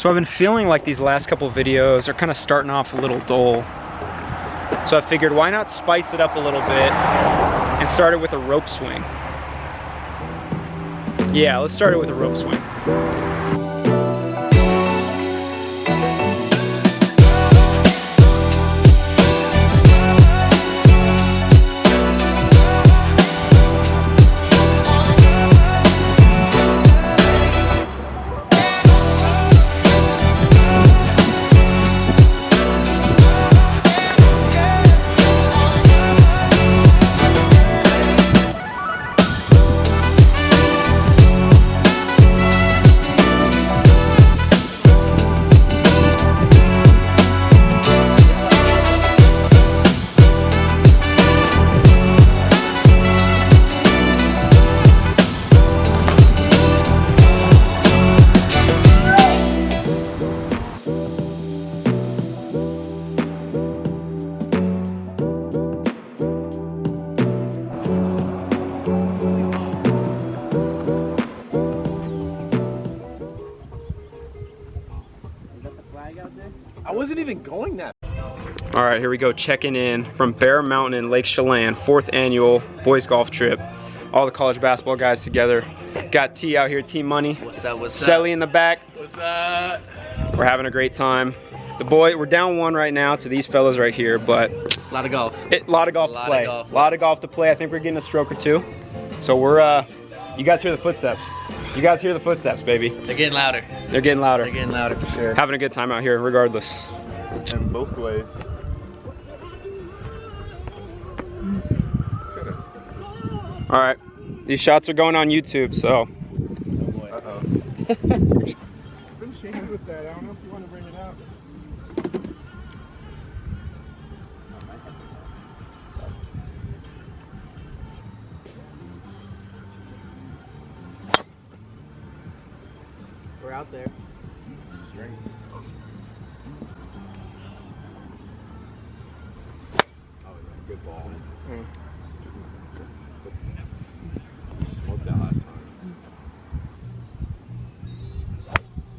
So I've been feeling like these last couple videos are kind of starting off a little dull. So I figured why not spice it up a little bit and start it with a rope swing. Yeah, let's start it with a rope swing. I wasn't even going that. All right, here we go, checking in from Bear Mountain in Lake Chelan, 4th annual boys golf trip. All the college basketball guys together. Got T out here, Team Money. What's up, what's up? Selly in the back. What's up? We're having a great time. We're down 1 right now to these fellas right here, but A lot of golf. lot of golf to play. A lot of golf to play. I think we're getting a stroke or 2. So we're, you guys hear the footsteps. You guys hear the footsteps, baby. They're getting louder. They're getting louder. They're getting louder for sure. Having a good time out here, regardless. And both ways. All right, these shots are going on YouTube, so. Uh-oh. Been shamed with that. I don't know if you want to bring it out. We're out there. Straight. Oh, yeah, good ball. Smoked that last time.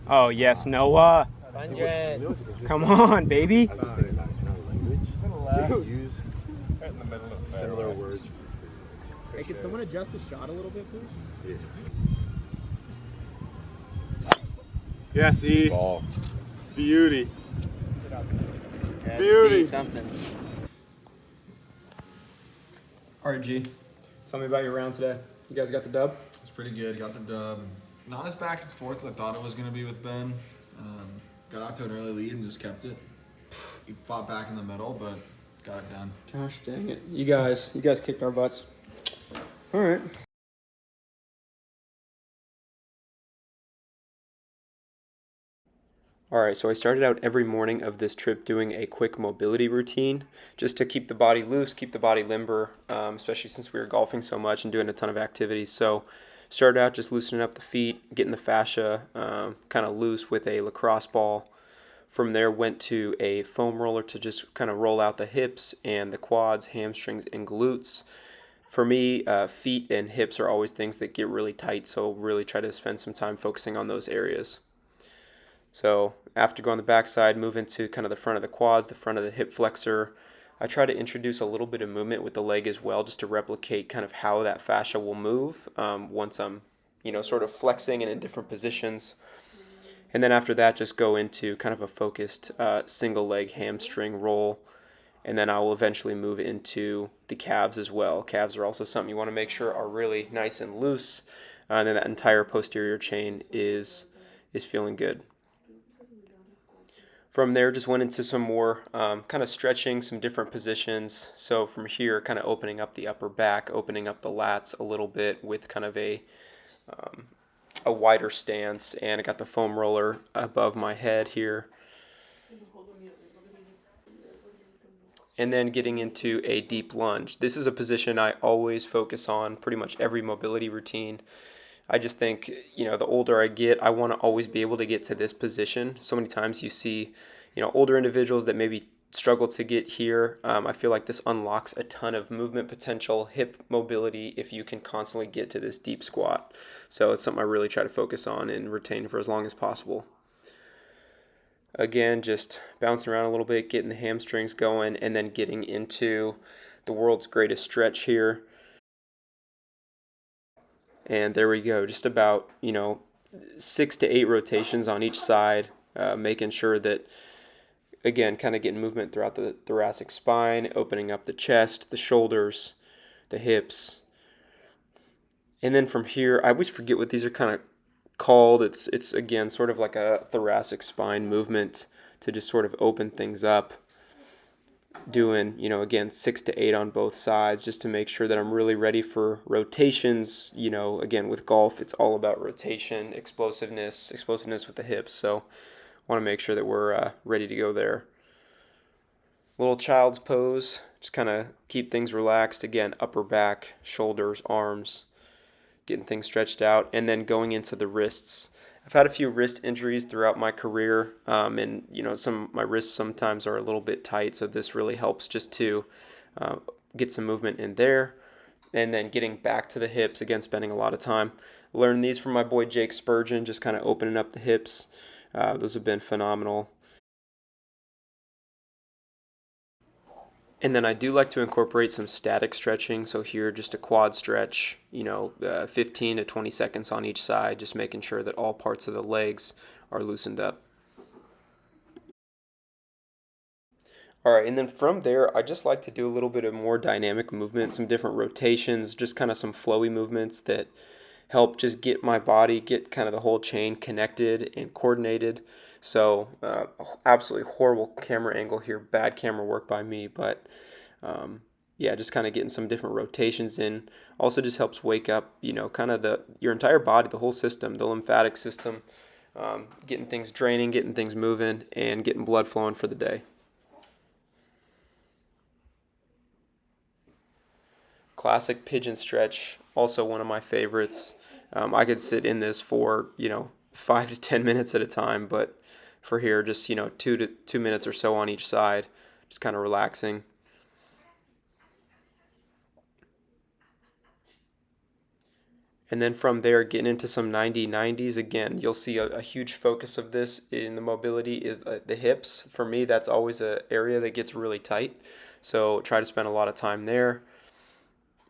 Oh yes, Noah. 100. Come on, baby. I was just thinking that kind of language. You use right in the middle of similar words. Hey, can someone adjust the shot a little bit, please? Yeah. Yes, E. Ball. Beauty. Yeah, Beauty. be something. All right, G. Tell me about your round today. You guys got the dub? It's pretty good. Got the dub. Not as back and forth as I thought it was going to be with Ben. Got out to an early lead and just kept it. He fought back in the middle, but got it done. Gosh dang it. You guys kicked our butts. All right. All right, so I started out every morning of this trip doing a quick mobility routine just to keep the body loose, keep the body limber, especially since we were golfing so much and doing a ton of activities. So started out just loosening up the feet, getting the fascia kind of loose with a lacrosse ball. From there went to a foam roller to just kind of roll out the hips and the quads, hamstrings, and glutes. For me, feet and hips are always things that get really tight, so really try to spend some time focusing on those areas. So after going on the backside, move into kind of the front of the quads, the front of the hip flexor. I try to introduce a little bit of movement with the leg as well, just to replicate kind of how that fascia will move once I'm, sort of flexing and in different positions. And then after that, just go into kind of a focused single leg hamstring roll. And then I will eventually move into the calves as well. Calves are also something you want to make sure are really nice and loose. And then that entire posterior chain is feeling good. From there, just went into some more kind of stretching, some different positions. So from here, kind of opening up the upper back, opening up the lats a little bit with kind of a wider stance. And I got the foam roller above my head here. And then getting into a deep lunge. This is a position I always focus on pretty much every mobility routine. I just think, the older I get, I want to always be able to get to this position. So many times you see, older individuals that maybe struggle to get here. I feel like this unlocks a ton of movement potential, hip mobility, if you can constantly get to this deep squat. So it's something I really try to focus on and retain for as long as possible. Again, just bouncing around a little bit, getting the hamstrings going, and then getting into the world's greatest stretch here. And there we go, just about, 6 to 8 rotations on each side, making sure that, again, kind of getting movement throughout the thoracic spine, opening up the chest, the shoulders, the hips. And then from here, I always forget what these are kind of called. It's again sort of like a thoracic spine movement to just sort of open things up. Doing, again, 6 to 8 on both sides just to make sure that I'm really ready for rotations. Again, with golf, it's all about rotation, explosiveness with the hips. So want to make sure that we're ready to go there. Little child's pose, just kind of keep things relaxed. Again, upper back, shoulders, arms, getting things stretched out, and then going into the wrists. I've had a few wrist injuries throughout my career, and some my wrists sometimes are a little bit tight, so this really helps just to get some movement in there, and then getting back to the hips. Again, spending a lot of time learning these from my boy Jake Spurgeon, just kind of opening up the hips. Those have been phenomenal. And then I do like to incorporate some static stretching. So here, just a quad stretch, 15 to 20 seconds on each side, just making sure that all parts of the legs are loosened up. All right, and then from there, I just like to do a little bit of more dynamic movement, some different rotations, just kind of some flowy movements that help just get my body, get kind of the whole chain connected and coordinated. So, absolutely horrible camera angle here, bad camera work by me, but yeah, just kind of getting some different rotations in. Also, just helps wake up, kind of your entire body, the whole system, the lymphatic system, getting things draining, getting things moving, and getting blood flowing for the day. Classic pigeon stretch, also one of my favorites. I could sit in this for 5 to 10 minutes at a time, but for here, just 2 minutes or so on each side, just kind of relaxing. And then from there, getting into some 90-90s. Again, you'll see a huge focus of this in the mobility is the hips. For me, that's always an area that gets really tight. So try to spend a lot of time there.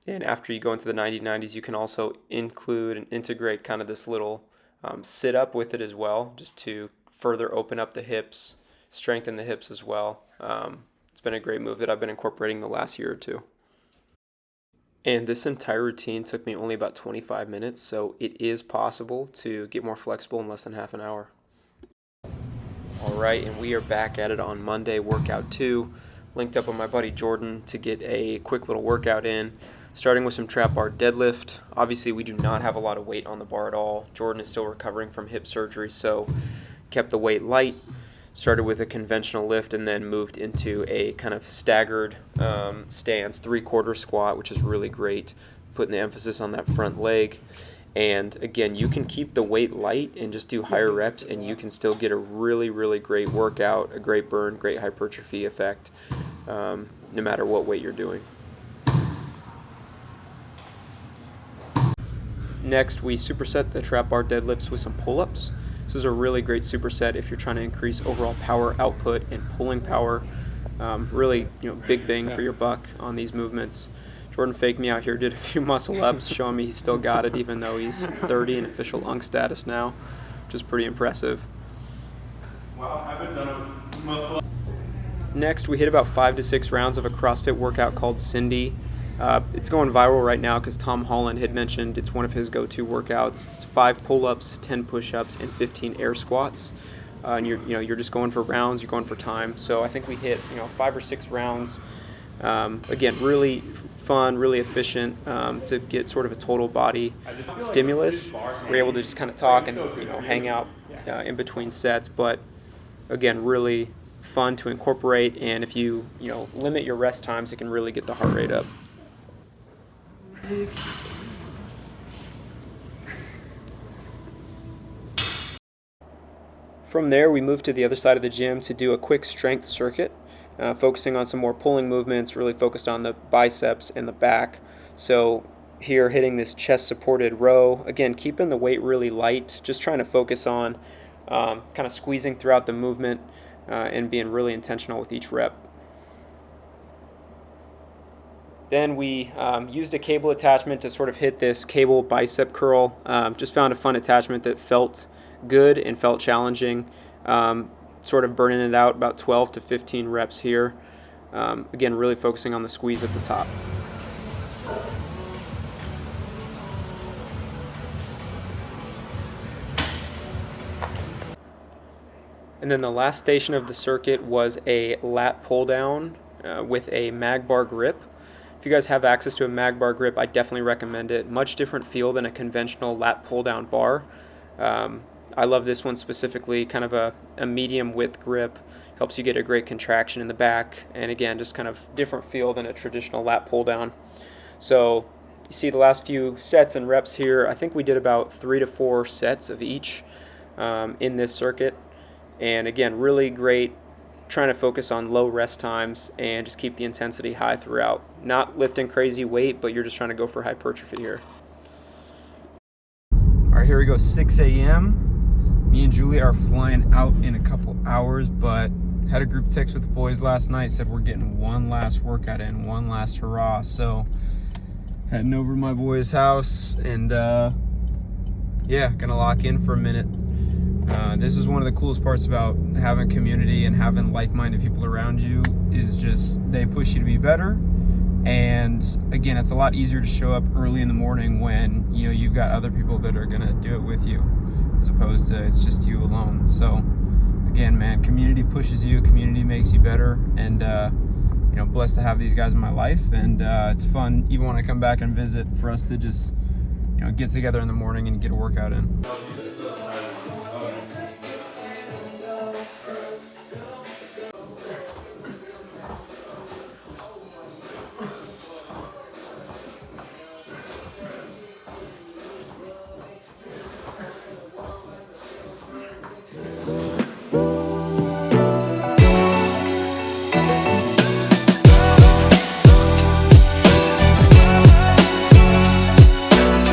And after you go into the 90-90s, you can also include and integrate kind of this little sit up with it as well, just to further open up the hips, strengthen the hips as well. It's been a great move that I've been incorporating the last year or two. And this entire routine took me only about 25 minutes, so it is possible to get more flexible in less than half an hour. All right, and we are back at it on Monday, workout 2. Linked up with my buddy Jordan to get a quick little workout in, starting with some trap bar deadlift. Obviously, we do not have a lot of weight on the bar at all. Jordan is still recovering from hip surgery, so kept the weight light. Started with a conventional lift and then moved into a kind of staggered stance, 3/4 squat, which is really great, putting the emphasis on that front leg. And again, you can keep the weight light and just do higher reps, and you can still get a really, really great workout, a great burn, great hypertrophy effect, no matter what weight you're doing. Next, we superset the trap bar deadlifts with some pull-ups. This is a really great superset if you're trying to increase overall power output and pulling power. Really, big bang for your buck on these movements. Jordan faked me out here, did a few muscle ups, showing me he still got it even though he's 30 and official Unger status now, which is pretty impressive. Wow, I haven't done a muscle up. Next, we hit about 5 to 6 rounds of a CrossFit workout called Cindy. It's going viral right now because Tom Holland had mentioned it's one of his go-to workouts. It's 5 pull-ups, 10 push-ups, and 15 air squats. And you're just going for rounds, you're going for time. So I think we hit 5 or 6 rounds. Again, really fun, really efficient to get sort of a total body stimulus. We're able to just kind of talk and hang out in between sets, but again, really fun to incorporate. And if you limit your rest times, it can really get the heart rate up. From there, we moved to the other side of the gym to do a quick strength circuit, focusing on some more pulling movements, really focused on the biceps and the back. So here, hitting this chest-supported row. Again, keeping the weight really light, just trying to focus on kind of squeezing throughout the movement and being really intentional with each rep. Then we used a cable attachment to sort of hit this cable bicep curl. Just found a fun attachment that felt good and felt challenging. Sort of burning it out about 12 to 15 reps here. Again, really focusing on the squeeze at the top. And then the last station of the circuit was a lat pull down with a mag bar grip. If you guys have access to a mag bar grip, I definitely recommend it. Much different feel than a conventional lat pull down bar. I love this one specifically, kind of a medium width grip. Helps you get a great contraction in the back, and again, just kind of different feel than a traditional lat pull down. So you see the last few sets and reps here. I think we did about 3 to 4 sets of each in this circuit. And again, really great, trying to focus on low rest times and just keep the intensity high throughout. Not lifting crazy weight, but you're just trying to go for hypertrophy here. All right, here we go, 6 a.m. Me and Julie are flying out in a couple hours, but had a group text with the boys last night, said we're getting one last workout in, one last hurrah. So heading over to my boy's house and yeah, gonna lock in for a minute. This is one of the coolest parts about having community and having like-minded people around you, is just they push you to be better. And again, it's a lot easier to show up early in the morning when you've got other people that are gonna do it with you, as opposed to it's just you alone. So again, man, community pushes you, community makes you better, and blessed to have these guys in my life. And it's fun, even when I come back and visit, for us to just get together in the morning and get a workout in.